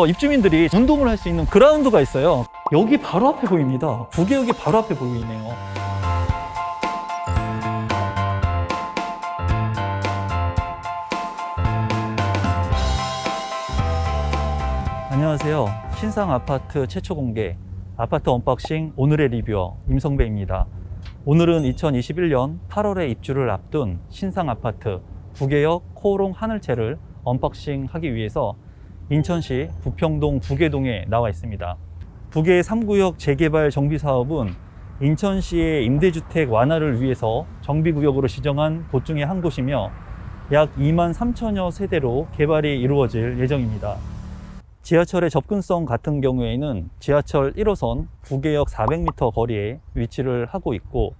입주민들이 운동을 할 수 있는 그라운드가 있어요. 여기 바로 앞에 보입니다. 부계역이 바로 앞에 보이네요. 안녕하세요. 신상 아파트 최초 공개 아파트 언박싱 오늘의 리뷰어 임성배입니다. 오늘은 2021년 8월에 입주를 앞둔 신상 아파트 부계역 코오롱 하늘채를 언박싱하기 위해서 인천시 부평동 부계동에 나와 있습니다. 부계 3구역 재개발 정비사업은 인천시의 임대주택 완화를 위해서 정비구역으로 지정한 곳 중에 한 곳이며 약 2만 3천여 세대로 개발이 이루어질 예정입니다. 지하철의 접근성 같은 경우에는 지하철 1호선 부계역 400m 거리에 위치를 하고 있고,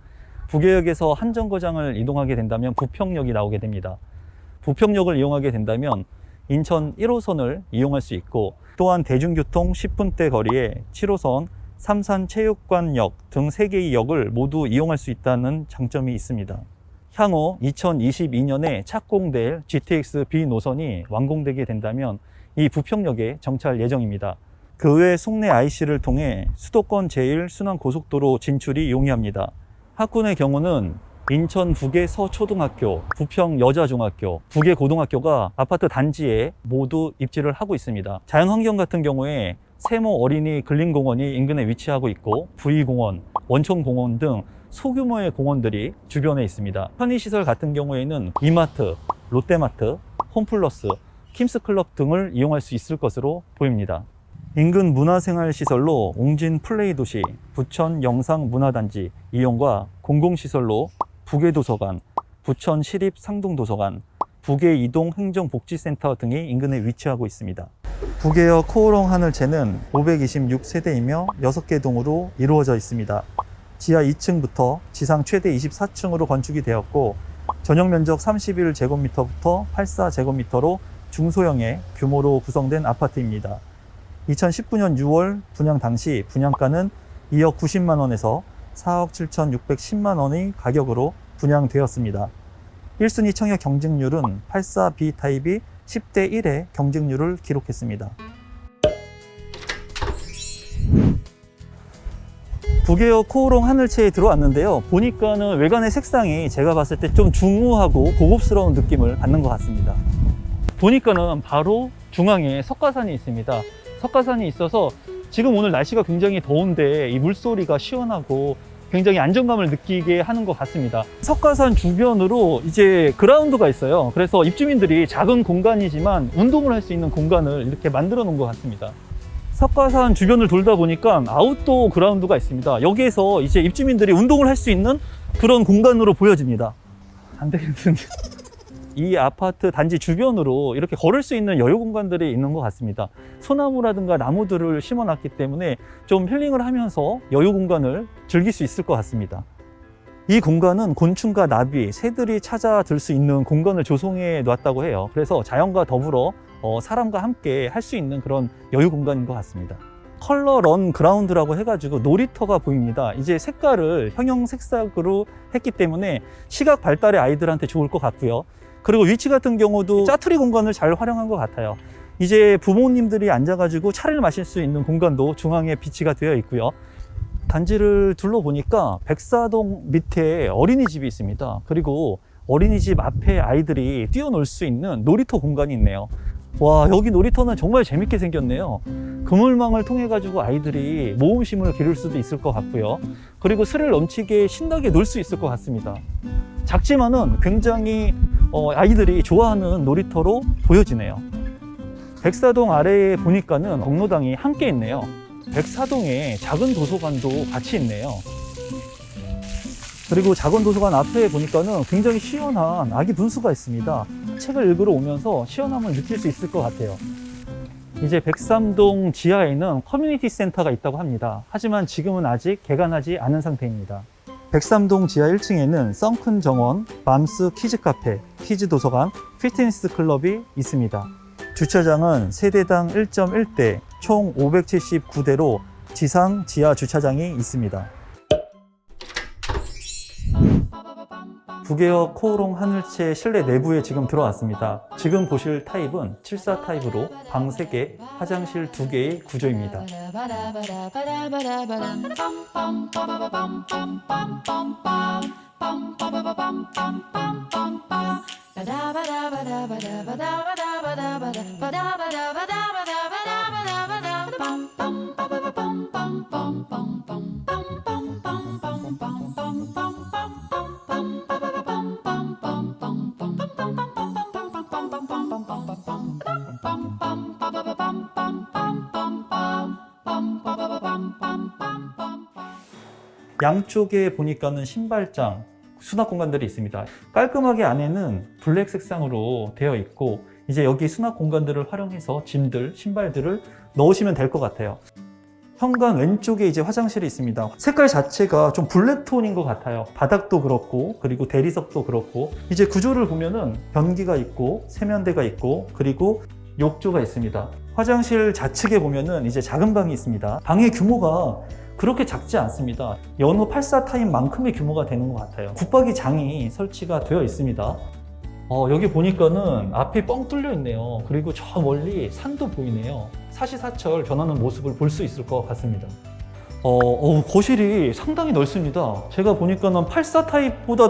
부계역에서 한 정거장을 이동하게 된다면 부평역이 나오게 됩니다. 부평역을 이용하게 된다면 인천 1호선을 이용할 수 있고, 또한 대중교통 10분대 거리에 7호선, 삼산체육관역 등 3개의 역을 모두 이용할 수 있다는 장점이 있습니다. 향후 2022년에 착공될 GTX B 노선이 완공되게 된다면 이 부평역에 정차할 예정입니다. 그 외 송내 IC를 통해 수도권 제1순환고속도로 진출이 용이합니다. 학군의 경우는 인천 부계 서초등학교, 부평 여자중학교, 부계 고등학교가 아파트 단지에 모두 입지를 하고 있습니다. 자연환경 같은 경우에 세모 어린이 근린공원이 인근에 위치하고 있고, V공원, 원촌공원 등 소규모의 공원들이 주변에 있습니다. 편의시설 같은 경우에는 이마트, 롯데마트, 홈플러스, 킴스클럽 등을 이용할 수 있을 것으로 보입니다. 인근 문화생활시설로 옹진 플레이도시, 부천 영상문화단지 이용과 공공시설로 부계도서관, 부천 시립상동도서관, 부계 이동행정복지센터 등이 인근에 위치하고 있습니다. 부계역 코오롱 하늘채는 526세대이며 6개 동으로 이루어져 있습니다. 지하 2층부터 지상 최대 24층으로 건축이 되었고, 전용 면적 31제곱미터부터 84제곱미터로 중소형의 규모로 구성된 아파트입니다. 2019년 6월 분양 당시 분양가는 2억 90만 원에서 4억 7,610만 원의 가격으로 분양되었습니다. 1순위 청약 경쟁률은 84B 타입이 10대 1의 경쟁률을 기록했습니다. 부계역 코오롱 하늘채에 들어왔는데요. 보니까는 외관의 색상이 제가 봤을 때 좀 중후하고 고급스러운 느낌을 받는 것 같습니다. 보니까는 바로 중앙에 석가산이 있습니다. 석가산이 있어서 지금 오늘 날씨가 굉장히 더운데 이 물소리가 시원하고 굉장히 안정감을 느끼게 하는 것 같습니다. 석가산 주변으로 이제 그라운드가 있어요. 그래서 입주민들이 작은 공간이지만 운동을 할 수 있는 공간을 이렇게 만들어 놓은 것 같습니다. 석가산 주변을 돌다 보니까 아웃도어 그라운드가 있습니다. 여기에서 이제 입주민들이 운동을 할 수 있는 그런 공간으로 보여집니다. 안 되겠는데. 이 아파트 단지 주변으로 이렇게 걸을 수 있는 여유 공간들이 있는 것 같습니다. 소나무라든가 나무들을 심어놨기 때문에 좀 힐링을 하면서 여유 공간을 즐길 수 있을 것 같습니다. 이 공간은 곤충과 나비, 새들이 찾아들 수 있는 공간을 조성해 놨다고 해요. 그래서 자연과 더불어 사람과 함께 할 수 있는 그런 여유 공간인 것 같습니다. 컬러 런 그라운드라고 해가지고 놀이터가 보입니다. 이제 색깔을 형형색색으로 했기 때문에 시각 발달의 아이들한테 좋을 것 같고요. 그리고 위치 같은 경우도 짜투리 공간을 잘 활용한 것 같아요. 이제 부모님들이 앉아가지고 차를 마실 수 있는 공간도 중앙에 비치가 되어 있고요. 단지를 둘러보니까 백사동 밑에 어린이집이 있습니다. 그리고 어린이집 앞에 아이들이 뛰어놀 수 있는 놀이터 공간이 있네요. 와, 여기 놀이터는 정말 재밌게 생겼네요. 그물망을 통해 가지고 아이들이 모험심을 기를 수도 있을 것 같고요. 그리고 스릴 넘치게 신나게 놀 수 있을 것 같습니다. 작지만은 굉장히 아이들이 좋아하는 놀이터로 보여지네요. 백사동 아래에 보니까는 경로당이 함께 있네요. 백사동에 작은 도서관도 같이 있네요. 그리고 작은 도서관 앞에 보니까는 굉장히 시원한 아기 분수가 있습니다. 책을 읽으러 오면서 시원함을 느낄 수 있을 것 같아요. 이제 백삼동 지하에는 커뮤니티 센터가 있다고 합니다. 하지만 지금은 아직 개관하지 않은 상태입니다. 백삼동 지하 1층에는 썬큰 정원, 맘스 키즈카페, 키즈도서관, 피트니스 클럽이 있습니다. 주차장은 세대당 1.1대, 총 579대로 지상, 지하 주차장이 있습니다. 부계역 코오롱 하늘채 실내 내부에 지금 들어왔습니다. 지금 보실 타입은 74 타입으로 방 3개, 화장실 2개의 구조입니다. 양쪽에 보니까는 신발장, 수납 공간들이 있습니다. 깔끔하게 안에는 블랙 색상으로 되어 있고 이제 여기 수납 공간들을 활용해서 짐들, 신발들을 넣으시면 될 것 같아요. 현관 왼쪽에 이제 화장실이 있습니다. 색깔 자체가 좀 블랙톤인 것 같아요. 바닥도 그렇고 그리고 대리석도 그렇고 이제 구조를 보면은 변기가 있고 세면대가 있고 그리고 욕조가 있습니다. 화장실 좌측에 보면은 이제 작은 방이 있습니다. 방의 규모가 그렇게 작지 않습니다. 연호 84 타입만큼의 규모가 되는 것 같아요. 붙박이 장이 설치가 되어 있습니다. 여기 보니까는 앞이 뻥 뚫려 있네요. 그리고 저 멀리 산도 보이네요. 사시사철 변하는 모습을 볼 수 있을 것 같습니다. 거실이 상당히 넓습니다. 제가 보니까는 84 타입보다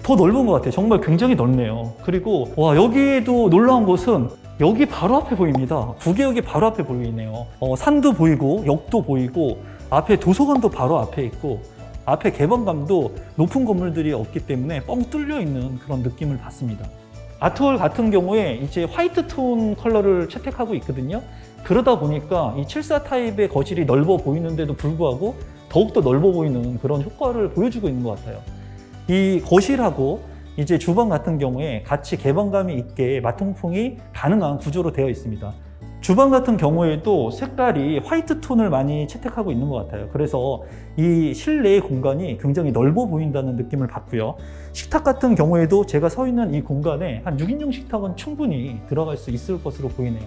더 넓은 것 같아요. 정말 굉장히 넓네요. 그리고 여기도 놀라운 것은 여기 바로 앞에 보입니다. 부계역이 바로 앞에 보이네요. 산도 보이고 역도 보이고 앞에 도서관도 바로 앞에 있고 앞에 개방감도 높은 건물들이 없기 때문에 뻥 뚫려 있는 그런 느낌을 받습니다. 아트월 같은 경우에 이제 화이트 톤 컬러를 채택하고 있거든요. 그러다 보니까 이 74 타입의 거실이 넓어 보이는데도 불구하고 더욱더 넓어 보이는 그런 효과를 보여주고 있는 것 같아요. 이 거실하고 이제 주방 같은 경우에 같이 개방감이 있게 마통풍이 가능한 구조로 되어 있습니다. 주방 같은 경우에도 색깔이 화이트 톤을 많이 채택하고 있는 것 같아요. 그래서 이 실내의 공간이 굉장히 넓어 보인다는 느낌을 받고요. 식탁 같은 경우에도 제가 서 있는 이 공간에 한 6인용 식탁은 충분히 들어갈 수 있을 것으로 보이네요.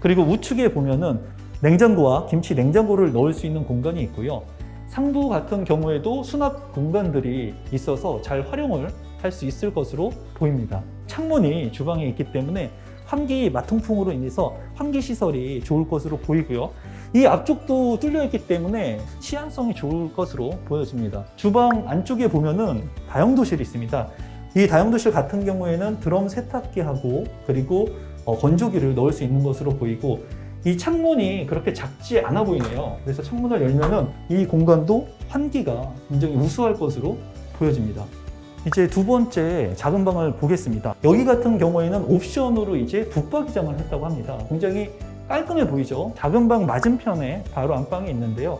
그리고 우측에 보면은 냉장고와 김치 냉장고를 넣을 수 있는 공간이 있고요. 상부 같은 경우에도 수납 공간들이 있어서 잘 활용을 할 수 있을 것으로 보입니다. 창문이 주방에 있기 때문에 환기 마통풍으로 인해서 환기 시설이 좋을 것으로 보이고요. 이 앞쪽도 뚫려 있기 때문에 시안성이 좋을 것으로 보여집니다. 주방 안쪽에 보면은 다용도실이 있습니다. 이 다용도실 같은 경우에는 드럼 세탁기하고 그리고 건조기를 넣을 수 있는 것으로 보이고 이 창문이 그렇게 작지 않아 보이네요. 그래서 창문을 열면은 이 공간도 환기가 굉장히 우수할 것으로 보여집니다. 이제 두 번째 작은 방을 보겠습니다. 여기 같은 경우에는 옵션으로 이제 붙박이장을 했다고 합니다. 굉장히 깔끔해 보이죠? 작은 방 맞은편에 바로 안방이 있는데요.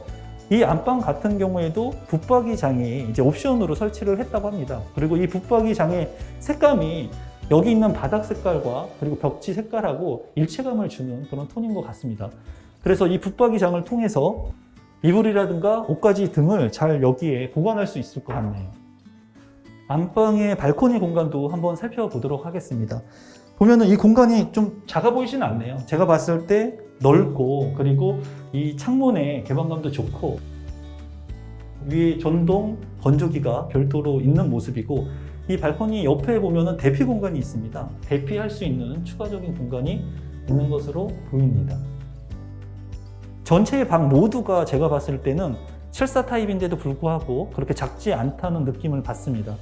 이 안방 같은 경우에도 붙박이장이 이제 옵션으로 설치를 했다고 합니다. 그리고 이 붙박이장의 색감이 여기 있는 바닥 색깔과 그리고 벽지 색깔하고 일체감을 주는 그런 톤인 것 같습니다. 그래서 이 붙박이장을 통해서 이불이라든가 옷가지 등을 잘 여기에 보관할 수 있을 것 같네요. 안방의 발코니 공간도 한번 살펴보도록 하겠습니다. 보면은 이 공간이 좀 작아 보이지는 않네요. 제가 봤을 때 넓고 그리고 이 창문의 개방감도 좋고 위에 전동 건조기가 별도로 있는 모습이고 이 발코니 옆에 보면은 대피 공간이 있습니다. 대피할 수 있는 추가적인 공간이 있는 것으로 보입니다. 전체의 방 모두가 제가 봤을 때는 74 타입인데도 불구하고 그렇게 작지 않다는 느낌을 받습니다.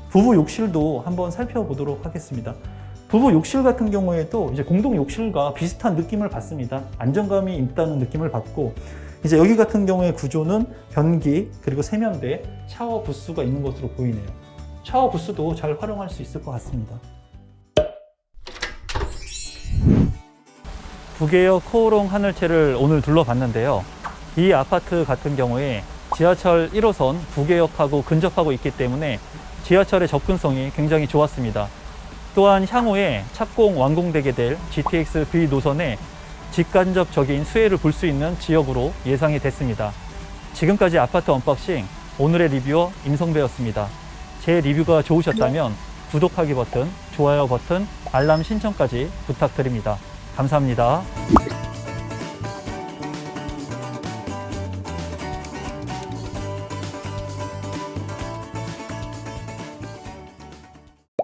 부부 욕실도 한번 살펴보도록 하겠습니다. 부부 욕실 같은 경우에도 이제 공동 욕실과 비슷한 느낌을 받습니다. 안정감이 있다는 느낌을 받고 이제 여기 같은 경우의 구조는 변기 그리고 세면대, 샤워 부스가 있는 것으로 보이네요. 샤워 부스도 잘 활용할 수 있을 것 같습니다. 부계역 코오롱 하늘채를 오늘 둘러봤는데요. 이 아파트 같은 경우에 지하철 1호선 부계역하고 근접하고 있기 때문에 지하철의 접근성이 굉장히 좋았습니다. 또한 향후에 착공 완공되게 될 GTX V 노선에 직간접적인 수혜를 볼 수 있는 지역으로 예상이 됐습니다. 지금까지 아파트 언박싱 오늘의 리뷰어 임성배였습니다. 제 리뷰가 좋으셨다면 구독하기 버튼, 좋아요 버튼, 알람 신청까지 부탁드립니다. 감사합니다.